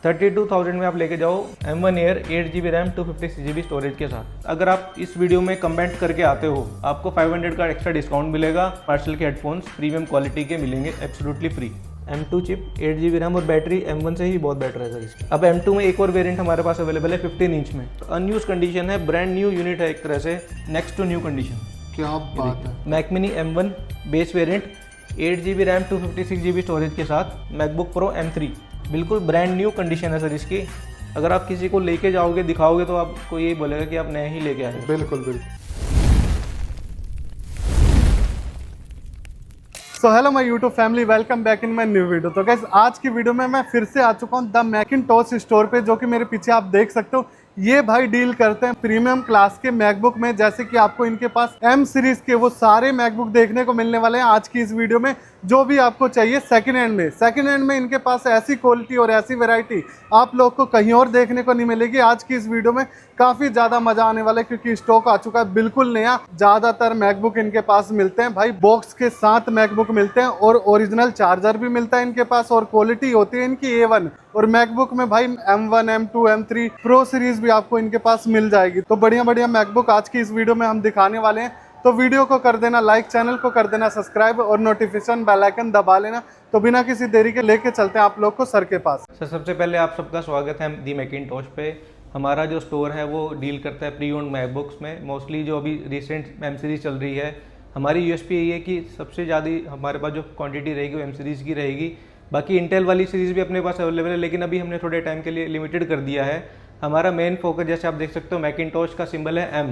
32,000 में आप लेके जाओ M1 Air 8GB RAM 256GB storage के साथ। अगर आप इस वीडियो में कमेंट करके आते हो आपको 500 का एक्स्ट्रा डिस्काउंट मिलेगा। मार्शल के हेडफोन्स प्रीमियम क्वालिटी के मिलेंगे absolutely free. M2 chip 8GB RAM और बैटरी M1 से ही बहुत बेटर है सर इसकी। अब M2 में एक और वेरिएंट हमारे पास अवेलेबल है 15 इंच में। अनयूज कंडीशन है, ब्रांड न्यू यूनिट है एक तरह से, नेक्स्ट टू न्यू कंडीशन। क्या बात है। Mac mini M1 base variant 8GB RAM 256GB storage के साथ। मैकबुक प्रो M3 बिल्कुल ब्रांड न्यू कंडीशन है सर इसकी। अगर आप किसी को लेके जाओगे दिखाओगे तो आपको यही बोलेगा कि आप नए ही लेके आए। बिल्कुल बिल्कुल। So hello my YouTube family, welcome back in my new video. तो गाइस आज की वीडियो में मैं फिर से आ चुका हूँ द मैकिंटोश स्टोर पे, जो कि मेरे पीछे आप देख सकते हो। ये भाई डील करते हैं प्रीमियम क्लास के मैकबुक में, जैसे कि आपको इनके पास M सीरीज के वो सारे मैकबुक देखने को मिलने वाले हैं आज की इस वीडियो में। जो भी आपको चाहिए सेकंड हैंड में इनके पास ऐसी क्वालिटी और ऐसी वैरायटी आप लोग को कहीं और देखने को नहीं मिलेगी। आज की इस वीडियो में काफ़ी ज़्यादा मजा आने वाला है क्योंकि स्टॉक आ चुका है बिल्कुल नया। ज़्यादातर मैकबुक इनके पास मिलते हैं भाई, बॉक्स के साथ मैकबुक मिलते हैं और ओरिजिनल चार्जर भी मिलता है इनके पास और क्वालिटी होती है इनकी A1। और मैकबुक में भाई M1, M2, M3 pro series भी आपको इनके पास मिल जाएगी। तो बढ़िया बढ़िया मैकबुक आज की इस वीडियो में हम दिखाने वाले हैं। तो वीडियो को कर देना लाइक, चैनल को कर देना सब्सक्राइब और नोटिफिकेशन बेल आइकन दबा लेना। तो बिना किसी देरी के लेके चलते हैं आप लोग को सर के पास। सर सबसे पहले आप सबका स्वागत है दी मैकिंटोश पे। हमारा जो स्टोर है वो डील करता है प्री ओन्ड मैकबुक्स में। मोस्टली जो अभी रिसेंट M सीरीज चल रही है, हमारी USP यही है कि सबसे ज़्यादा हमारे पास जो क्वांटिटी रहेगी वो M सीरीज़ की रहेगी। बाकी इंटेल वाली सीरीज़ भी अपने पास अवेलेबल है, लेकिन अभी हमने थोड़े टाइम के लिए लिमिटेड कर दिया है। हमारा मेन फोकस जैसे आप देख सकते हो मैकिंटोश का सिंबल है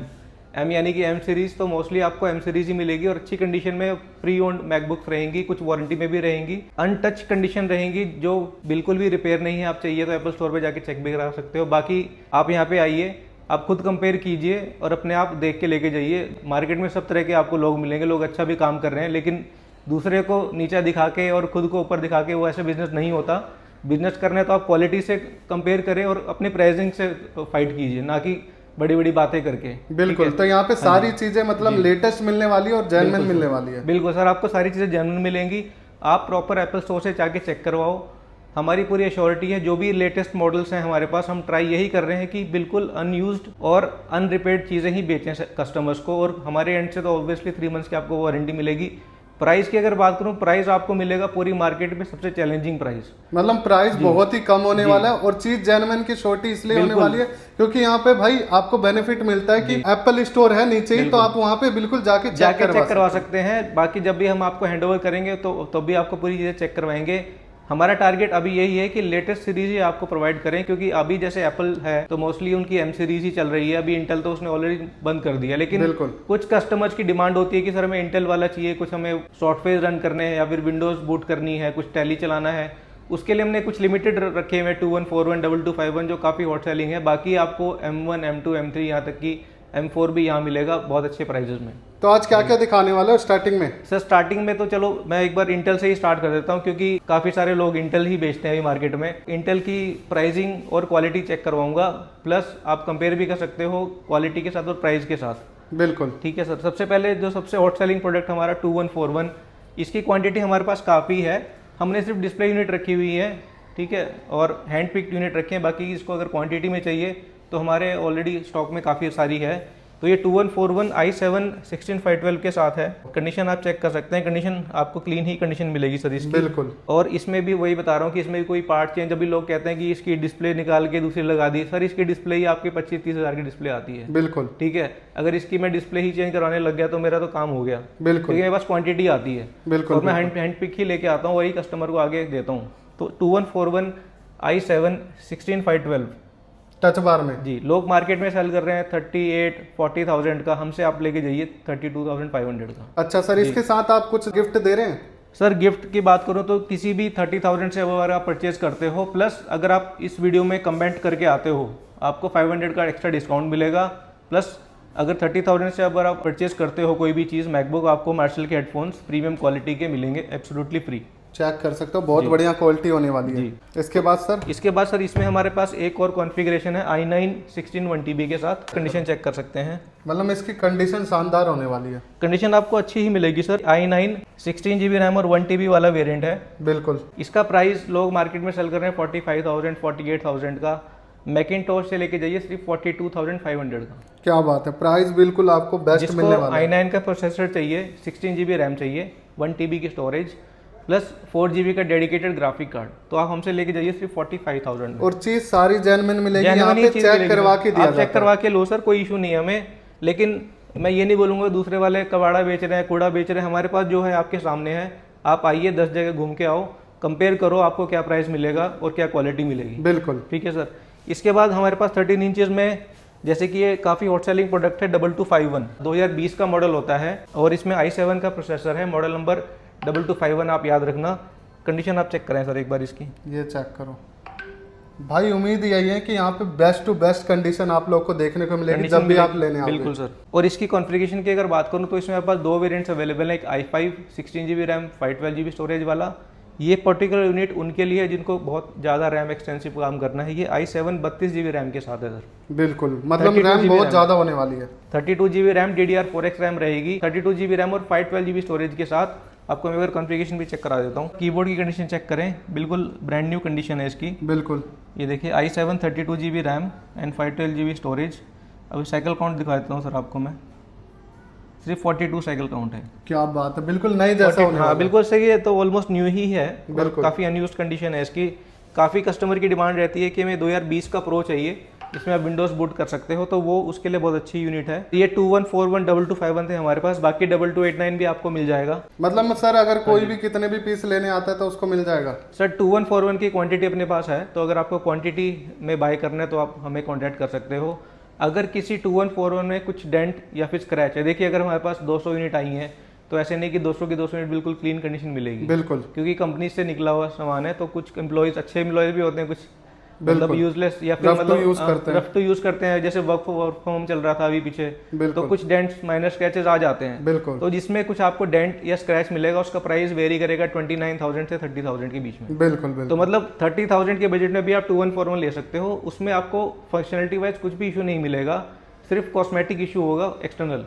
M यानी कि M सीरीज़। तो मोस्टली आपको M सीरीज़ ही मिलेगी और अच्छी कंडीशन में प्री ओन्ड मैकबुक्स रहेंगी, कुछ वारंटी में भी रहेंगी, अनटच कंडीशन रहेंगी, जो बिल्कुल भी रिपेयर नहीं है। आप चाहिए तो एप्पल स्टोर पे जाके चेक भी करा सकते हो। बाकी आप यहाँ पे आइए, आप खुद कंपेयर कीजिए और अपने आप देख के लेके जाइए। मार्केट में सब तरह के आपको लोग मिलेंगे, लोग अच्छा भी काम कर रहे हैं, लेकिन दूसरे को नीचा दिखा के और खुद को ऊपर दिखा के वो ऐसे बिजनेस नहीं होता। बिजनेस करना है तो आप क्वालिटी से कंपेयर करें और अपने प्राइसिंग से फाइट कीजिए, ना कि बड़ी बड़ी बातें करके। बिल्कुल। तो यहाँ पे सारी चीजें मतलब लेटेस्ट मिलने वाली है और जेन्युइन मिलने वाली है। बिल्कुल सर, आपको सारी चीज़ें जेन्युइन मिलेंगी। आप प्रॉपर एप्पल स्टोर से जाके चेक करवाओ। हमारी पूरी एश्योरिटी है। जो भी लेटेस्ट मॉडल्स हैं हमारे पास, हम ट्राई यही कर रहे हैं कि बिल्कुल अनयूज्ड और अनरिपेयर्ड चीज़ें ही बेचें कस्टमर्स को। और हमारे एंड से तो ऑब्वियसली 3 मंथ्स की आपको वारंटी मिलेगी। प्राइस की अगर बात करूं, प्राइस आपको मिलेगा पूरी मार्केट में सबसे चैलेंजिंग प्राइस। मतलब प्राइस बहुत ही कम होने वाला है और चीज जेन्युइन की छोटी इसलिए होने वाली है क्योंकि यहाँ पे भाई आपको बेनिफिट मिलता है कि एप्पल स्टोर है नीचे ही, तो आप वहाँ पे बिल्कुल जाके चेक करवा सकते हैं। बाकी जब भी हम आपको हैंडओवर करेंगे तो भी आपको पूरी चीज़ें चेक करवाएंगे। हमारा टारगेट अभी यही है कि लेटेस्ट सीरीज ही आपको प्रोवाइड करें, क्योंकि अभी जैसे एप्पल है तो मोस्टली उनकी M सीरीज ही चल रही है। अभी इंटेल तो उसने ऑलरेडी बंद कर दिया, लेकिन कुछ कस्टमर्स की डिमांड होती है कि सर हमें इंटेल वाला चाहिए, कुछ हमें सॉफ्टवेयर रन करने हैं या फिर विंडोज बूट करनी है, कुछ टैली चलाना है। उसके लिए हमने कुछ लिमिटेड रखे हुए 2141, 2251 जो काफ़ी हॉट सेलिंग है। बाकी आपको M1, M2, M3 यहाँ तक कि M4 भी यहाँ मिलेगा बहुत अच्छे प्राइजेस में। तो आज क्या क्या दिखाने वाले हो स्टार्टिंग में? सर स्टार्टिंग में तो चलो मैं एक बार इंटेल से ही स्टार्ट कर देता हूँ, क्योंकि काफ़ी सारे लोग इंटेल ही बेचते हैं अभी मार्केट में। इंटेल की प्राइसिंग और क्वालिटी चेक करवाऊंगा, प्लस आप कंपेयर भी कर सकते हो क्वालिटी के साथ और प्राइस के साथ। बिल्कुल ठीक है सर। सबसे पहले जो सबसे हॉट सेलिंग प्रोडक्ट हमारा 2141, इसकी क्वांटिटी हमारे पास काफ़ी है। हमने सिर्फ डिस्प्ले यूनिट रखी हुई है, ठीक है, और हैंड पिक्ड यूनिट रखे हैं। बाकी इसको अगर क्वांटिटी में चाहिए तो हमारे ऑलरेडी स्टॉक में काफ़ी सारी है। तो ये 2141 i7 16512 के साथ है। कंडीशन आप चेक कर सकते हैं, कंडीशन आपको क्लीन ही कंडीशन मिलेगी सर इसकी। बिल्कुल। और इसमें भी वही बता रहा हूँ कि इसमें भी कोई पार्ट चेंज, अभी लोग कहते हैं कि इसकी डिस्प्ले निकाल के दूसरी लगा दी। सर इसकी डिस्प्ले ही आपकी 25-30 हज़ार की डिस्प्ले आती है। बिल्कुल ठीक है। अगर इसकी मैं डिस्प्ले ही चेंज करवाने लग गया तो मेरा तो काम हो गया। बिल्कुल, क्योंकि मेरे पास क्वांटिटी आती है। बिल्कुल। और मैं हैंड पिक ही लेके आता हूँ, वही कस्टमर को आगे देता हूँ। तो 2141 i7 16512 टच बार में जी, लोग मार्केट में सेल कर रहे हैं 38-40,000 का, हमसे आप लेके जाइए 32,500 का। अच्छा सर, इसके साथ आप कुछ गिफ्ट दे रहे हैं? सर गिफ्ट की बात करूं तो किसी भी 30,000 से अगर आप परचेज करते हो, प्लस अगर आप इस वीडियो में कमेंट करके आते हो आपको 500 का एक्स्ट्रा डिस्काउंट मिलेगा। प्लस अगर 30,000 से अगर आप परचेज करते हो कोई भी चीज़ मैकबुक, आपको मार्शल के हेडफोन्स प्रीमियम क्वालिटी के मिलेंगे एब्सोल्युटली फ्री। चेक कर सकते हो, बहुत बढ़िया क्वालिटी होने वाली है। इसके बाद सर इसमें हमारे पास एक और कॉन्फ़िगरेशन है i9 16 1TB के साथ। कंडीशन चेक कर सकते हैं। मतलब इसकी कंडीशन शानदार होने वाली है। कंडीशन आपको अच्छी ही मिलेगी सर। i9 16GB रैम और 1TB वाला वेरिएंट है। बिल्कुल। इसका प्राइस लोग मार्केट में सेल कर रहे हैं 45,000 48,000 का। मैकिंटोश से लेके जाइए सिर्फ 42,500 का। क्या बात है, प्राइस बिल्कुल आपको बेस्ट मिलने वाला है। i9 का प्रोसेसर चाहिए, 16GB रैम चाहिए, 1TB की स्टोरेज प्लस 4GB का डेडिकेटेड ग्राफिक कार्ड, तो आप हमसे लेके जाइए सिर्फ 45,000 में। और चीज सारी जेन्युइन मिलेगी, यहाँ पे चेक करवा के दिया आप चेक करवा के लो सर, कोई इशू नहीं है हमें। लेकिन मैं ये नहीं बोलूँगा दूसरे वाले कबाड़ा बेच रहे हैं, कूड़ा बेच रहे हैं। हमारे पास जो है आपके सामने है। आप आइए, 10 जगह घूम के आओ, कंपेयर करो, आपको क्या प्राइस मिलेगा और क्या क्वालिटी मिलेगी। बिल्कुल ठीक है सर। इसके बाद हमारे पास 13 इंचेस में, जैसे कि ये काफ़ी हॉट सेलिंग प्रोडक्ट है, 2251 2020 का मॉडल होता है और इसमें i7 का प्रोसेसर है। मॉडल नंबर 2251 आप याद रखना। कंडीशन आप चेक करें सर एक बार इसकी। ये चेक करो भाई, उम्मीद यही है कि यहाँ पे बेस्ट टू बेस्ट कंडीशन आप लोग को देखने को मिलेगी जब भी आप लेने आओगे। बिल्कुल सर। और इसकी कॉन्फ़िगरेशन की अगर बात करूँ तो इसमें आपके पास दो वेरिएंट्स अवेलेबल है। एक i5 16GB RAM 512GB storage वाला। ये पर्टिकुलर यूनिट उनके लिए है जिनको बहुत ज़्यादा रैम एक्सटेंसिव काम करना है। ये i7 32GB रैम के साथ है सर। बिल्कुल, मतलब रैम बहुत ज़्यादा होने वाली है। 32GB रैम DDR4X रैम रहेगी, 32GB रैम और 512GB स्टोरेज के साथ। आपको मैं अगर कॉन्फ़िगरेशन भी चेक करा देता हूँ। कीबोर्ड की कंडीशन चेक करें, बिल्कुल ब्रांड न्यू कंडीशन है इसकी। बिल्कुल। ये देखिए i7 32GB RAM and 512GB storage. अभी साइकिल काउंट दिखा देता हूँ सर आपको मैं, सिर्फ 42 साइकिल काउंट है। क्या बात है, बिल्कुल नई जैसा होने वाला है। हाँ बिल्कुल सही है, तो ऑलमोस्ट न्यू ही है। बिल्कुल। काफ़ी अनयूज्ड कंडीशन है इसकी। काफ़ी कस्टमर की डिमांड रहती है कि हमें 2020 का प्रो चाहिए, इसमें आप विंडोज बूट कर सकते हो, तो वो उसके लिए बहुत अच्छी यूनिट है। ये 2141 2251 थे हमारे पास, बाकी 2289 भी आपको मिल जाएगा। मतलब सर अगर कोई भी कितने भी पीस लेने आता है तो उसको मिल जाएगा सर। 2141 की क्वांटिटी अपने पास है, तो अगर आपको क्वांटिटी में बाय करना है तो आप हमें कॉन्टैक्ट कर सकते हो। अगर किसी 2141 में कुछ डेंट या फिर स्क्रैच है, देखिए अगर हमारे पास 200 यूनिट आई हैं तो ऐसे नहीं कि 200 की 200 यूनिट बिल्कुल क्लीन कंडीशन मिलेगी। बिल्कुल। क्योंकि कंपनी से निकला हुआ सामान है, तो कुछ एम्प्लॉयज़ अच्छे एम्प्लॉयज़ भी होते हैं, कुछ मतलब यूजलेस या फिर मतलब रफ टू यूज करते हैं। जैसे वर्क फ्रॉम चल रहा था अभी पीछे, तो कुछ डेंट्स माइनर स्क्रैचेस आ जाते हैं। बिल्कुल। तो जिसमें कुछ आपको डेंट या स्क्रैच मिलेगा, उसका प्राइस वेरी करेगा 29,000 से 30,000 के बीच में। बिल्कुल बिल्कुल। तो मतलब 30,000 के बजट में भी आप 2141 ले सकते हो। उसमें आपको फंक्शनलिटी वाइज कुछ भी इशू नहीं मिलेगा, सिर्फ कॉस्मेटिक इशू होगा एक्सटर्नल।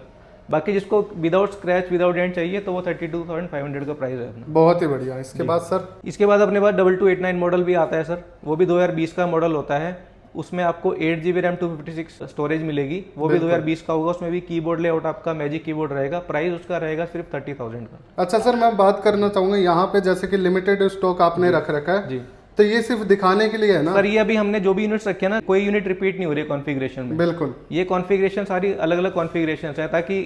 बाकी जिसको विदाउट स्क्रैच विदाउट डेंट चाहिए तो वो 32,500 का प्राइस है अपना। बहुत ही बढ़िया। इसके बाद सर, इसके बाद अपने पास 2289 मॉडल भी आता है सर। वो भी 2020 का मॉडल होता है। उसमें आपको 8GB रैम 256 स्टोरेज मिलेगी, वो भी 2020 का होगा। उसमें भी कीबोर्ड लेआउट आपका मैजिक कीबोर्ड रहेगा। प्राइस उसका रहेगा सिर्फ 30,000 का। अच्छा सर, मैं बात करना चाहूँगा यहाँ पे, जैसे कि लिमिटेड स्टॉक आपने रख रखा है जी, तो ये सिर्फ दिखाने के लिए है ना सर? ये अभी हमने जो भी यूनिट्स रखे हैं ना, कोई यूनिट रिपीट नहीं हो रही है कॉन्फ़िगरेशन में। बिल्कुल। ये कॉन्फ़िगरेशन सारी अलग अलग कॉन्फ़िगरेशन है, ताकि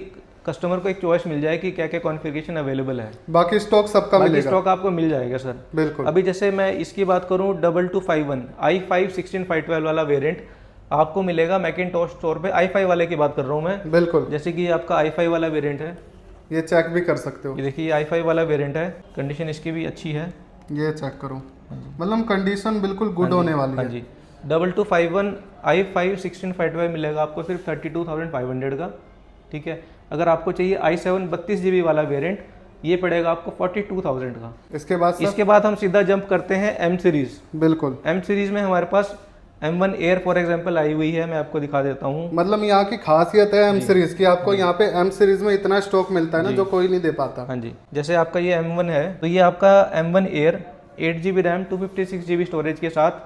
कस्टमर को एक चॉइस मिल जाए कि क्या क्या कॉन्फ़िगरेशन अवेलेबल है। बाकी स्टॉक सबका मिलेगा। स्टॉक आपको मिल जाएगा सर। बिल्कुल। अभी जैसे मैं इसकी बात करूं, 2251 i5 16 वाला वेरिएंट आपको मिलेगा मैकिंटोश स्टोर पे। i5 वाले की बात कर रहा हूं मैं। बिल्कुल। जैसे कि आपका i5 वाला वेरिएंट है, ये चेक भी कर सकते हो। ये देखिए i5 वाला वेरिएंट है, कंडीशन इसकी भी अच्छी है। ये चेक करो, मतलब कंडीशन बिल्कुल गुड होने वाली है। हाँ जी। 2251 i5 16 मिलेगा आपको सिर्फ 32,500 का। ठीक है। अगर आपको चाहिए i7 32GB वाला वेरिएंट, ये पड़ेगा आपको 42,000 का। इसके बाद हम सीधा जंप करते हैं M सीरीज। बिल्कुल। M सीरीज में हमारे पास M1 air for example I हुई है, मैं आपको दिखा देता हूँ। मतलब यहाँ की खासियत है M सीरीज की, आपको यहाँ पे M सीरीज में इतना स्टॉक मिलता है ना, जो कोई नहीं दे पाता। हाँ जी। जैसे आपका ये M1 है, तो ये आपका M1 air 8GB RAM 256GB storage के साथ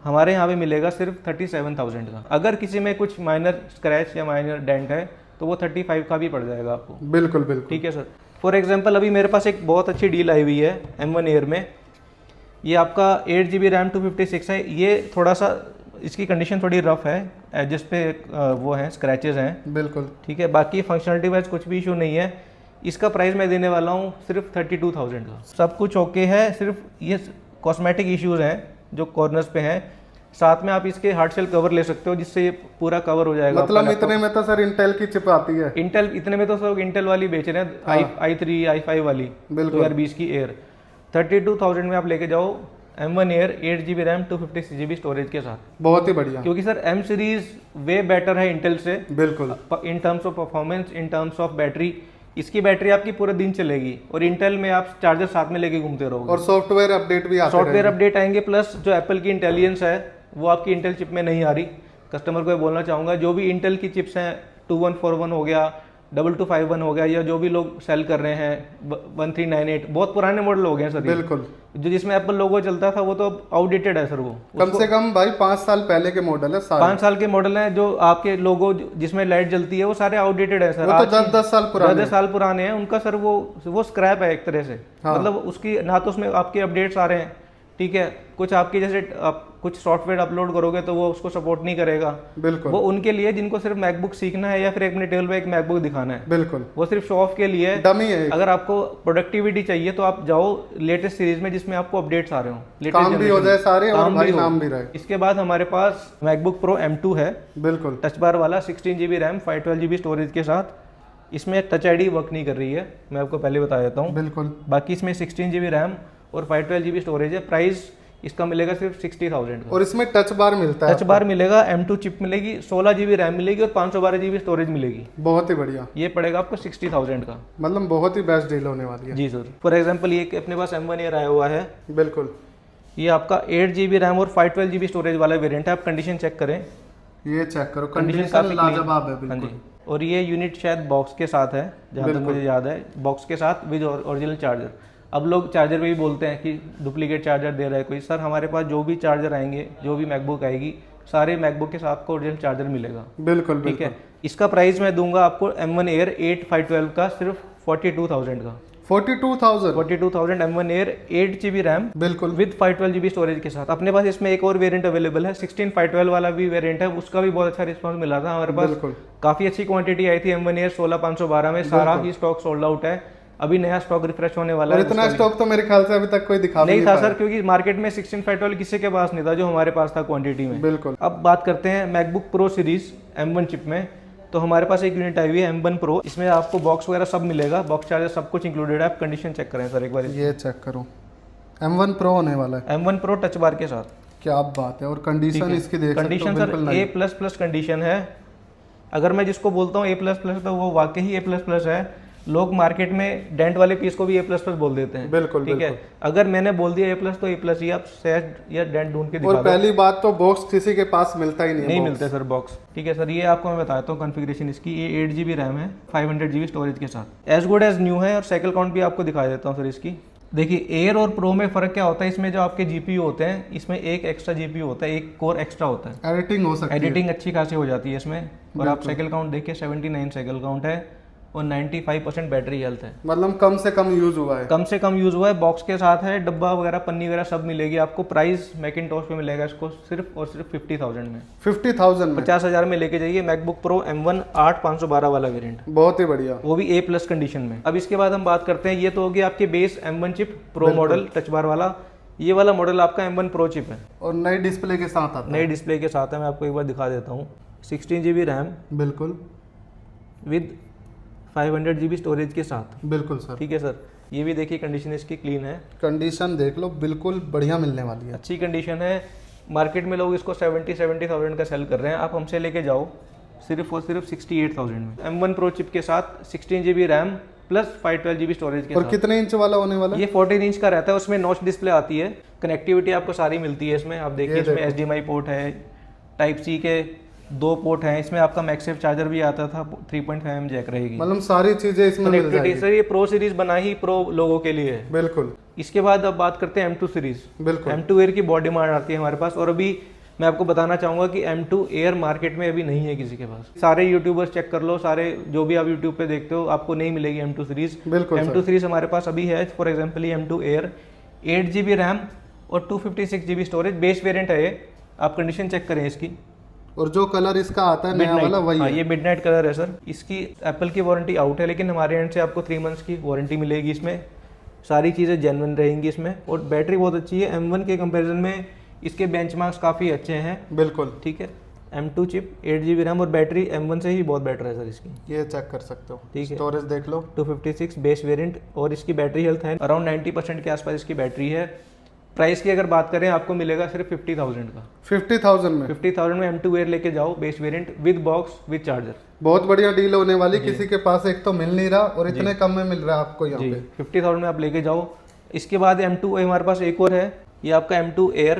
हमारे यहाँ पे मिलेगा सिर्फ 37,000 का। अगर किसी में कुछ माइनर स्क्रैच या माइनर डेंट है तो वो 35 का भी पड़ जाएगा आपको। बिल्कुल बिल्कुल। ठीक है सर। फॉर एग्जांपल अभी मेरे पास एक बहुत अच्छी डील आई हुई है M1 एयर में। ये आपका 8GB रैम 256 है। ये थोड़ा सा इसकी कंडीशन थोड़ी रफ है, एजेस पे वो हैं स्क्रैचेस हैं। बिल्कुल। ठीक है। बाकी फंक्शनलिटी वाइज कुछ भी इशू नहीं है। इसका प्राइस मैं देने वाला हूँ सिर्फ 32,000 का। सब कुछ ओके है, सिर्फ ये कॉस्मेटिक इश्यूज हैं जो कॉर्नर्स पे हैं। साथ में आप इसके हार्ड शेल कवर ले सकते हो, जिससे ये पूरा कवर हो जाएगा। मतलब इतने में तो सर इंटेल की चिप आती है। इंटेल इतने में तो सब इंटेल वाली बेच रहे हैं। हाँ। i3 i5 वाली 2020 की एयर 32,000 में आप लेके जाओ M1 air 8GB RAM 256GB storage के साथ। बहुत ही बढ़िया। क्योंकि sir M series way better है इंटेल से। बिल्कुल। In terms of performance, in terms of battery, इसकी बैटरी आपकी पूरे दिन चलेगी और इंटेल में आप चार्जर साथ में लेके घूमते रहोगे। और सॉफ्टवेयर अपडेट भी आते सॉफ्टवेयर अपडेट आएंगे, प्लस जो एप्पल की इंटेलिजेंस है वो आपकी इंटेल चिप में नहीं आ रही। कस्टमर को ये बोलना चाहूँगा, जो भी इंटेल की चिप्स हैं 2141 हो गया, 2251 हो गया, या जो भी लोग सेल कर रहे हैं 1398, बहुत पुराने मॉडल हो गए हैं सर। बिल्कुल, जो जिसमें एप्पल लोगो चलता था वो तो आउटडेटेड है सर। वो कम से कम भाई 5 साल पहले के मॉडल है सारे। 5 साल के मॉडल हैं। जो आपके लोगो जिसमें लाइट जलती है वो सारे आउटडेटेड है सर। वो तो 10-10 साल पुराने 10 साल पुराने हैं उनका सर। वो स्क्रैप है एक तरह से। हाँ। मतलब उसकी ना तो उसमें आपके अपडेट्स आ रहे हैं, ठीक है, कुछ आपकी जैसे आप कुछ सॉफ्टवेयर अपलोड करोगे तो वो उसको सपोर्ट नहीं करेगा। बिल्कुल, वो उनके लिए जिनको सिर्फ मैकबुक सीखना है या फिर अपने टेबल पे एक मैकबुक दिखाना है। बिल्कुल, वो सिर्फ शो ऑफ के लिए है, डमी है। अगर आपको प्रोडक्टिविटी चाहिए तो आप जाओ लेटेस्ट सीरीज में जिसमें आपको अपडेट्स आ रहे हो, काम भी हो जाए सारे और भाई नाम भी रहे। इसके बाद हमारे पास मैकबुक प्रो M2 है। बिल्कुल, टच बार वाला, 16 GB रैम, 512 GB स्टोरेज के साथ। इसमें टच आईडी वर्क नहीं कर रही है, मैं आपको पहले बता देता हूँ। बिल्कुल, बाकी इसमें 16 GB रैम और 512 GB स्टोरेज है। प्राइस इसका मिलेगा सिर्फ 60,000 का। और इसमें टच बार मिलता है। टच बार मिलेगा, M2 चिप मिलेगी, 16 GB रैम मिलेगी और 512 GB स्टोरेज मिलेगी। बहुत ही बढ़िया। ये पड़ेगा आपको 60,000 का। मतलब बहुत ही बेस्ट डील होने वाली है। जी सर। फॉर एग्जांपल ये अपने पास M1 Air आया हुआ है। बिल्कुल, ये आपका 8 GB रैम और 512 GB स्टोरेज वाला वेरिएंट है। आप कंडीशन चेक करें, ये चेक करो, कंडीशन काफी लाजवाब है। हाँ बिल्कुल जी। और ये यूनिट शायद बॉक्स के साथ है, जहाँ तक मुझे याद है, बॉक्स के साथ विद ओरिजिनल चार्जर। अब लोग चार्जर पे भी बोलते हैं कि डुप्लीकेट चार्जर दे रहा है कोई। सर हमारे पास जो भी चार्जर आएंगे, जो भी मैकबुक आएगी, सारे मैकबुक के साथ को ओरिजिनल चार्जर मिलेगा। बिल्कुल, ठीक है। इसका प्राइस मैं दूंगा आपको M1 Air 8 512 का सिर्फ 42,000 का। 42,000 M1 Air 8 GB रैम बिल्कुल, विद 512 GB स्टोरेज के साथ। अपने पास इसमें एक और वेरिएंट अवेलेबल है, 16 512 वाला भी वेरिएंट है, उसका भी बहुत अच्छा रिस्पांस मिला था हमारे पास। बिल्कुल, काफी अच्छी क्वांटिटी आई थी M1 Air 16512 में। सारा ही स्टॉक सोल्ड आउट है, अभी नया स्टॉक रिफ्रेश होने वाला और है। इतना स्टॉक तो मेरे ख्याल से अभी तक कोई दिखा नहीं था सर, क्योंकि मार्केट में 16 512 किसी के पास नहीं था जो हमारे पास था क्वांटिटी में। बिल्कुल। अब बात करते हैं MacBook pro series M1 chip में। तो हमारे पास एक यूनिट आई हुई है M1 Pro। इसमें आपको बॉक्स वगैरह सब मिलेगा, बॉक्स चार्जर सब कुछ इंक्लूडेड है। आप कंडीशन चेक करें सर एक बार। ये चेक करो, M1 Pro होने वाला है। M1 Pro टच बार के साथ। क्या बात है। और कंडीशन इसकी देख सकते हो, कंडीशन सर A++ कंडीशन है। अगर मैं जिसको बोलता हूँ A++ तो वो वाकई ही A++ है। लोग मार्केट में डेंट वाले पीस को भी A++ बोल देते हैं। बिल्कुल, ठीक है। अगर मैंने बोल दिया A+ तो A+ ही, आप सैड या डेंट ढूंढ के दिखा और पहली बात तो बॉक्स किसी के पास मिलता ही नहीं मिलता सर बॉक्स। ठीक है सर, ये आपको मैं बताता हूँ कॉन्फ़िगरेशन इसकी। ये 8 GB रैम है, 500 GB स्टोरेज के साथ, एज गुड एज न्यू है। और साइकिल काउंट भी आपको दिखा देता हूँ सर इसकी। देखिए एयर और प्रो में फ़र्क क्या होता है, इसमें जो आपके GPU होते हैं, इसमें एक एक्स्ट्रा GPU होता है, एक कोर एक्स्ट्रा होता है। एडिटिंग हो सकती है, एडिटिंग अच्छी खासी हो जाती है इसमें। और आप साइकिल काउंट देखिए, 79 साइकिल काउंट है और 95% बैटरी हेल्थ है। मतलब कम से कम यूज हुआ है। कम से कम यूज हुआ है। बॉक्स के साथ है, डब्बा वगैरह, पन्नी वगैरह सब मिलेगी आपको। प्राइस मैकिंटॉश पे मिलेगा इसको सिर्फ और सिर्फ 50,000 में। 50,000 में 50,000 में लेके जाइए मैकबुक प्रो M1 8 512 वाला वेरिएंट। बहुत ही बढ़िया, वो भी A+ कंडीशन में। अब इसके बाद हम बात करते हैं, ये तो होगी आपकी base M1 chip pro model touch bar वाला। ये वाला मॉडल आपका M1 Pro चिप है और नई डिस्प्ले के साथ आता है। नई डिस्प्ले के साथ है। मैं आपको एक बार दिखा देता हूँ। 16 GB रैम बिल्कुल, विद 500 GB स्टोरेज के साथ। बिल्कुल सर। ठीक है सर। ये भी देखिए कंडीशन इसकी क्लीन है। कंडीशन देख लो, बिल्कुल बढ़िया मिलने वाली है, अच्छी कंडीशन है। मार्केट में लोग इसको 70,000 का सेल कर रहे हैं, आप हमसे लेके जाओ सिर्फ और सिर्फ 68,000 में। M1 Pro चिप के साथ 16 GB RAM plus 512 GB storage के और साथ। कितने इंच वाला होने वाला है? ये 14 इंच का रहता है, उसमें नॉच डिस्प्ले आती है। कनेक्टिविटी आपको सारी मिलती है इसमें। आप देखिए इसमें HDMI पोर्ट है, टाइप C के 2 पोर्ट हैं। इसमें आपका मैक्सेफ चार्जर भी आता था, 3.5 mm जैक रहेगी। मतलब सारी चीजें इसमें मिल जाएगी। सर ये प्रो सीरीज बना ही प्रो लोगों के लिए है। बिल्कुल। इसके बाद अब बात करते हैं M2 सीरीज। बिल्कुल। M2 Air की बहुत डिमांड आती है हमारे पास। और अभी मैं आपको बताना चाहूंगा कि M2 Air मार्केट में अभी नहीं है किसी के पास। सारे यूट्यूबर्स चेक कर लो, सारे जो भी आप यूट्यूब पे देखते हो, आपको नहीं मिलेगी M2 सीरीज। बिल्कुल। M2 सीरीज हमारे पास अभी है। फॉर एग्जाम्पल ये M2 Air 8 GB रैम और 256 GB स्टोरेज, बेस वेरिएंट है ये। आप कंडीशन चेक करें इसकी। और जो कलर इसका आता है नया वाला वही है। ये मिडनाइट कलर है सर। इसकी एप्पल की वारंटी आउट है, लेकिन हमारे एंड से आपको 3 मंथ्स की वारंटी मिलेगी इसमें। सारी चीज़ें जेन्युइन रहेंगी इसमें। और बैटरी बहुत अच्छी है। M1 के कंपैरिजन में इसके बेंचमार्क्स काफ़ी अच्छे हैं। बिल्कुल। ठीक है। M2 चिप 8 GB रैम और बैटरी M1 से ही बहुत बेटर है सर इसकी। ये चेक कर सकते हो। ठीक है। स्टोरेज देख लो, 256 बेस वेरिएंट। और इसकी बैटरी हेल्थ है अराउंड 90% के आसपास इसकी बैटरी है। प्राइस की अगर बात करें आपको मिलेगा सिर्फ 50,000 का। 50,000 में 50,000 में M2 Air लेके जाओ, base variant with box with charger. बहुत बढ़िया डील होने वाली, किसी के पास एक तो मिल नहीं रहा और इतने कम में मिल रहा है आपको यहाँ पे। 50,000 में आप लेके जाओ। इसके बाद M2 हमारे पास एक और है, ये आपका M2 Air।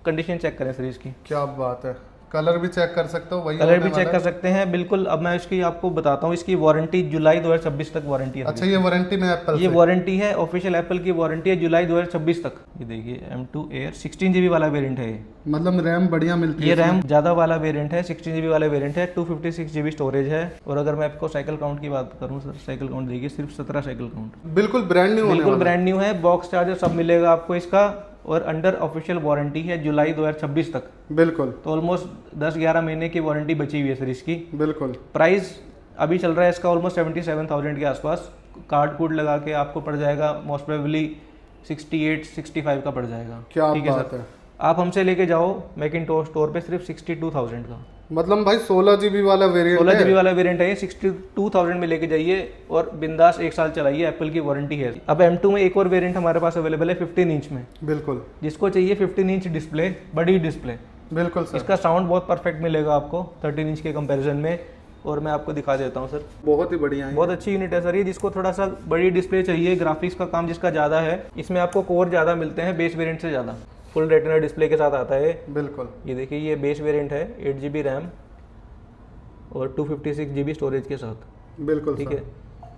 कंडीशन चेक करें सर इसकी, क्या बात है। कलर भी चेक कर सकते हो, वही कलर भी चेक कर सकते हैं बिल्कुल। अब मैं इसकी आपको बताता हूँ, इसकी वारंटी जुलाई 2026 तक वारंटी है। अच्छा, ये वारंटी में एप्पल ये वारंटी है, ऑफिशियल एप्पल की वारंटी है जुलाई 2026 तक। ये देखिए M2 Air 16 GB वाला वेरिएंट है ये, मतलब रैम बढ़िया मिलती है। ये रैम ज़्यादा वाला वेरिएंट है, 16 GB वाला वेरिएंट है, 256 GB स्टोरेज है। और अगर मैं आपको साइकिल काउंट की बात करूँ सर, साइकिल काउंट देखिए सिर्फ 17 साइकिल काउंट, बिल्कुल ब्रांड न्यू, बिल्कुल ब्रांड न्यू है। बॉक्स चार्जर सब मिलेगा आपको इसका, और अंडर ऑफिशियल वारंटी है जुलाई 2026 तक। बिल्कुल, तो ऑलमोस्ट 10-11 महीने की वारंटी बची हुई है सर इसकी। बिल्कुल। प्राइस अभी चल रहा है इसका ऑलमोस्ट 77,000 के आसपास। कार्ड कूड लगा के आपको पड़ जाएगा मोस्ट प्रोबेबली 68-65 का पड़ जाएगा। क्या ठीक है बात सर, है। आप हमसे लेके जाओ मैकिंटोश स्टोर पे सिर्फ 62,000 का। मतलब भाई 16 GB वाला वेरिएंट 16 GB वाला वेरिएंट है ये, 62,000 में लेके जाइए और बिंदास 1 साल चलाइए, एप्पल की वारंटी है। अब M2 में एक और वेरिएंट हमारे पास अवेलेबल है 15 इंच में। बिल्कुल, जिसको चाहिए 15 इंच डिस्प्ले, बड़ी डिस्प्ले। बिल्कुल सर। इसका साउंड बहुत परफेक्ट मिलेगा आपको 13 इंच के कंपैरिजन में। और मैं आपको दिखा देता हूँ सर, बहुत ही बढ़िया है, बहुत अच्छी यूनिट है सर ये। जिसको थोड़ा सा बड़ी डिस्प्ले चाहिए, ग्राफिक्स का काम जिसका ज़्यादा है, इसमें आपको कोर ज़्यादा मिलते हैं बेस वेरिएंट से ज़्यादा। फुल रेटिना डिस्प्ले के साथ आता है। बिल्कुल, ये देखिए, ये बेस वेरिएंट है 8 GB रैम और 256 GB स्टोरेज के साथ। बिल्कुल। ठीक है,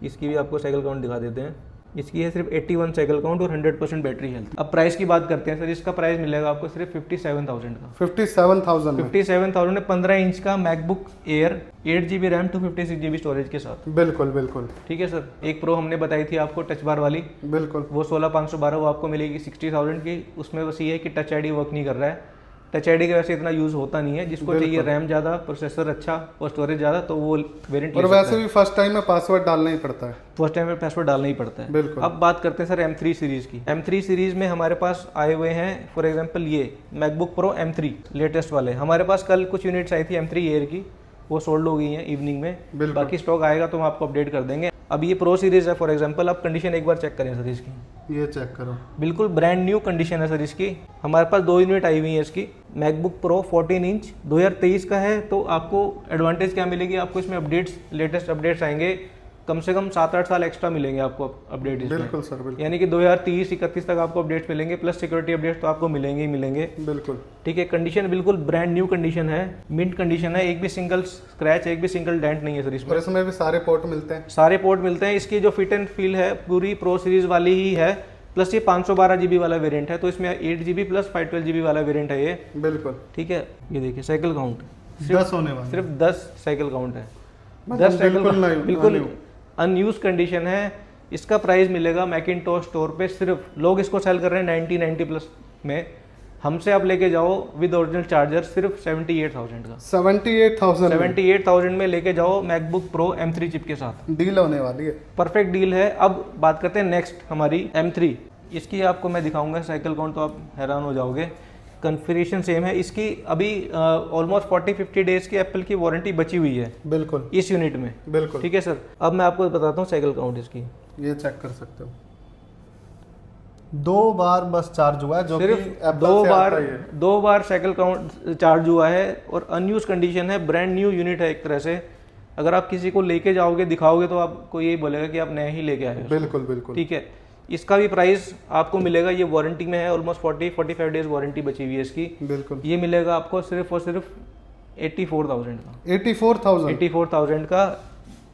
इसकी भी आपको साइकिल काउंट दिखा देते हैं। इसकी है सिर्फ 81 साइकिल काउंट और 100% बैटरी हेल्थ। अब प्राइस की बात करते हैं सर, इसका प्राइस मिलेगा आपको सिर्फ 57,000 का। 57,000 में 57,000 में 15 इंच का MacBook air, 8 GB RAM, 256 GB storage के साथ। बिल्कुल, बिल्कुल। ठीक है सर। एक प्रो हमने बताई थी आपको टच बार वाली, बिल्कुल, वो 16,512 वो आपको मिलेगी 60,000 की। उसमें बस ये है कि टच आईडी वर्क नहीं कर रहा है। टच आईडी का वैसे इतना यूज होता नहीं है। जिसको चाहिए रैम ज़्यादा, प्रोसेसर अच्छा और स्टोरेज ज़्यादा, तो वो वेरिएंट। और वैसे भी फर्स्ट टाइम में पासवर्ड डालना ही पड़ता है, फर्स्ट टाइम में पासवर्ड डालना ही पड़ता है। बिल्कुल। अब बात करते हैं सर M3 सीरीज की। M3 सीरीज में हमारे पास आए हुए हैं फॉर एग्जांपल ये मैकबुक प्रो M3 लेटेस्ट वाले। हमारे पास कल कुछ यूनिट्स आई थी M3 एयर की, वो सोल्ड हो गई हैं इवनिंग में। बाकी स्टॉक आएगा तो हम आपको अपडेट कर देंगे। अब ये प्रो सीरीज है फॉर एग्जांपल, आप कंडीशन एक बार चेक करें सर इसकी, ये चेक करो, बिल्कुल ब्रांड न्यू कंडीशन है सर इसकी। हमारे पास 2 यूनिट आई हुई है इसकी। मैकबुक प्रो 14 इंच 2023 का है, तो आपको एडवांटेज क्या मिलेगी, आपको इसमें अपडेट्स, लेटेस्ट अपडेट्स आएंगे। कम से कम 7-8 साल एक्स्ट्रा मिलेंगे आपको अपडेट इसमें। बिल्कुल सर, बिल्कुल। यानी कि 2030-31 तक आपको अपडेट्स मिलेंगे, प्लस सिक्योरिटी अपडेट्स तो आपको मिलेंगे ही मिलेंगे। बिल्कुल, ठीक है। कंडीशन बिल्कुल ब्रांड न्यू कंडीशन है, मिंट कंडीशन है। एक भी सिंगल स्क्रैच, एक भी सिंगल डेंट नहीं है सर इसमें। और इसमें भी सारे पोर्ट मिलते हैं, सारे पोर्ट मिलते हैं। इसकी जो फिट एंड फील है पूरी प्रो सीरीज वाली ही है। प्लस ये 512 GB वाला वेरिएंट है, तो इसमें 8 GB प्लस 512 GB वाला वेरिएंट है ये। बिल्कुल। ठीक है, ये देखिए साइकिल काउंट 10 होने वाला, सिर्फ 10 साइकिल काउंट है। मतलब 10 साइकिल बिल्कुल नहीं, बिल्कुल अनयूज कंडीशन है। इसका प्राइस मिलेगा मैकिंटोश स्टोर पे, सिर्फ लोग इसको सेल कर रहे हैं 90 प्लस में। हमसे आप लेके जाओ विद ओरिजिनल चार्जर सिर्फ 78,000 का। 78,000 में लेके जाओ मैकबुक प्रो M3 चिप के साथ। डील होने वाली है, परफेक्ट डील है। अब बात करते हैं नेक्स्ट हमारी M3। इसकी आपको मैं दिखाऊंगा साइकिल काउंट, तो आप हैरान हो जाओगे। कन्फिगरेशन सेम है इसकी। अभी ऑलमोस्ट 40-50 डेज की एप्पल की वारंटी बची हुई है बिल्कुल इस यूनिट में। बिल्कुल। ठीक है सर। अब मैं आपको बताता हूँ साइकिल काउंट इसकी, ये चेक कर सकते हो। 2 बार बस चार्ज हुआ है, जो सिर्फ कि 2 बार साइकिल काउंट चार्ज हुआ है और अनयूज कंडीशन है। ब्रांड न्यू यूनिट है एक तरह से। अगर आप किसी को लेके जाओगे, दिखाओगे, तो आपको यही बोलेगा कि आप नया ही लेके आए हो। बिल्कुल, बिल्कुल। ठीक है। इसका भी प्राइस आपको मिलेगा, ये वारंटी में है, ऑलमोस्ट 40-45 डेज वारंटी बची हुई है इसकी। बिल्कुल। ये मिलेगा आपको सिर्फ और सिर्फ 84,000 का। 84,000 का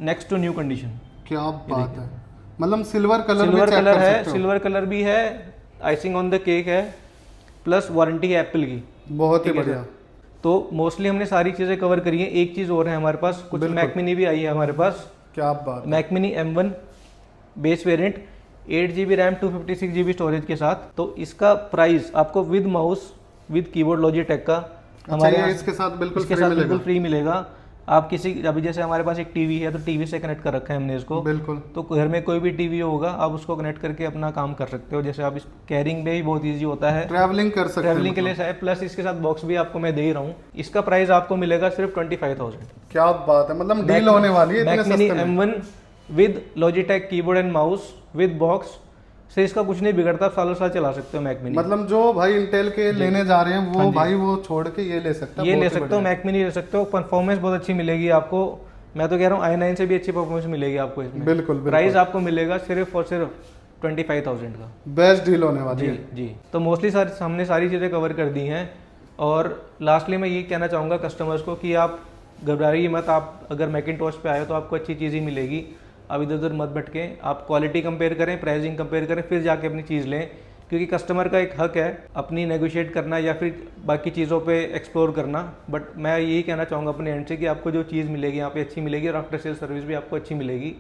नेक्स्ट टू न्यू कंडीशन। क्या बात है। मतलब सिल्वर कलर है, सिल्वर कलर भी है, आइसिंग ऑन द केक है, प्लस वारंटी है एप्पल की। बहुत ही बढ़िया। तो मोस्टली हमने सारी चीज़ें कवर करी हैं। एक चीज़ और है हमारे पास, कुछ मैक मिनी भी आई है हमारे पास। क्या बात। Mac mini M1 base variant, 8 GB RAM, 256 GB storage के साथ। तो इसका प्राइस आपको with mouse with keyboard Logitech का हमारे इसके साथ बिल्कुल फ्री मिलेगा। आप किसी, अभी जैसे हमारे पास एक टीवी है, तो टीवी से कनेक्ट कर रखा है हमने इसको। बिल्कुल। तो घर में कोई भी टीवी होगा, आप उसको कनेक्ट करके अपना काम कर सकते हो। जैसे आप इस कैरिंग में भी बहुत ईजी होता है, ट्रैवलिंग कर सकते हैं, ट्रैवलिंग के लिए। प्लस इसके साथ बॉक्स भी आपको मैं दे ही रहा हूँ। इसका प्राइस आपको मिलेगा सिर्फ 25,000। क्या बात है। मतलब डील होने वाली है। Mac mini M1 with Logitech keyboard and mouse with box से इसका कुछ नहीं बिगड़ता, आप सालों साल चला सकते हो मैक मिनी। मतलब जो भाई इंटेल के लेने जा रहे हैं वो भाई वो छोड़ के ये ले सकता है, ये ले सकते हो, मैक मिनी ले सकते हो, परफॉर्मेंस बहुत अच्छी मिलेगी आपको। मैं तो कह रहा हूँ i9 से भी अच्छी परफॉर्मेंस मिलेगी आपको इसमें। बिल्कुल प्राइस आपको मिलेगा सिर्फ और सिर्फ 25,000 का। बेस्ट डील होने वाली जी है। जी। तो मोस्टली हमने सारी चीज़ें कवर कर दी हैं। और लास्टली मैं ये कहना चाहूँगा कस्टमर्स को कि आप घबराइए मत, आप अगर मैकिंटोश पे आए तो आपको अच्छी चीज़ ही मिलेगी। आप इधर उधर मत भटकें, आप क्वालिटी कंपेयर करें, प्राइसिंग कंपेयर करें, फिर जाके अपनी चीज़ लें, क्योंकि कस्टमर का एक हक है अपनी नेगोशिएट करना या फिर बाकी चीज़ों पे एक्सप्लोर करना। बट मैं यही कहना चाहूँगा अपने एंड से कि आपको जो चीज़ मिलेगी यहाँ पे अच्छी मिलेगी और आफ्टर सेल सर्विस भी आपको अच्छी मिलेगी।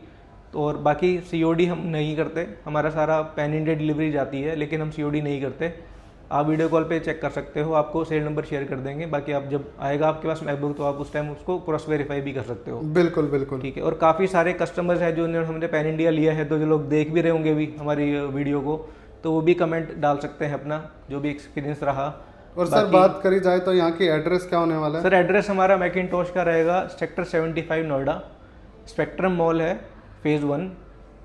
तो और बाकी COD हम नहीं करते, हमारा सारा पैन इंडिया डिलीवरी जाती है, लेकिन हम COD नहीं करते। आप वीडियो कॉल पे चेक कर सकते हो, आपको सेल नंबर शेयर कर देंगे। बाकी आप जब आएगा आपके पास मैकबुक तो आप उस टाइम उसको क्रॉस वेरीफाई भी कर सकते हो। बिल्कुल बिल्कुल ठीक है। और काफ़ी सारे कस्टमर्स हैं जो हमने पैन इंडिया लिया है, तो जो लोग देख भी रहे होंगे भी हमारी वीडियो को, तो वो भी कमेंट डाल सकते हैं अपना जो भी एक्सपीरियंस रहा। और सर बात करी जाए तो यहाँ की एड्रेस क्या होने वाला है? सर एड्रेस हमारा मैकिंटोश का रहेगा सेक्टर 75 नोएडा, स्पेक्ट्रम मॉल है, फेज 1,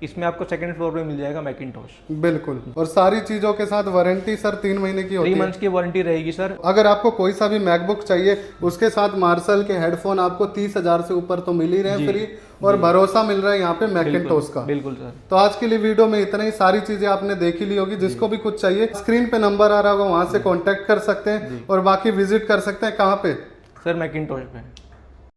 इसमें आपको सेकंड फ्लोर पे मिल जाएगा मैकिंटोश। बिल्कुल। और सारी चीजों के साथ वारंटी सर 3 महीने की होती है? 3 मंथ्स की वारंटी रहेगी सर। अगर आपको कोई सा भी मैकबुक चाहिए उसके साथ मार्शल के हेडफोन आपको 30,000 से ऊपर तो मिल ही रहे हैं फ्री, और भरोसा मिल रहा है यहाँ पे मैकिंटोश का। बिल्कुल सर। तो आज के लिए वीडियो में इतना ही, सारी चीजें आपने देख ही ली होगी। जिसको भी कुछ चाहिए स्क्रीन पे नंबर आ रहा होगा, वहां से कॉन्टेक्ट कर सकते हैं और बाकी विजिट कर सकते हैं। कहाँ पे? सर मैकिंटोश पे।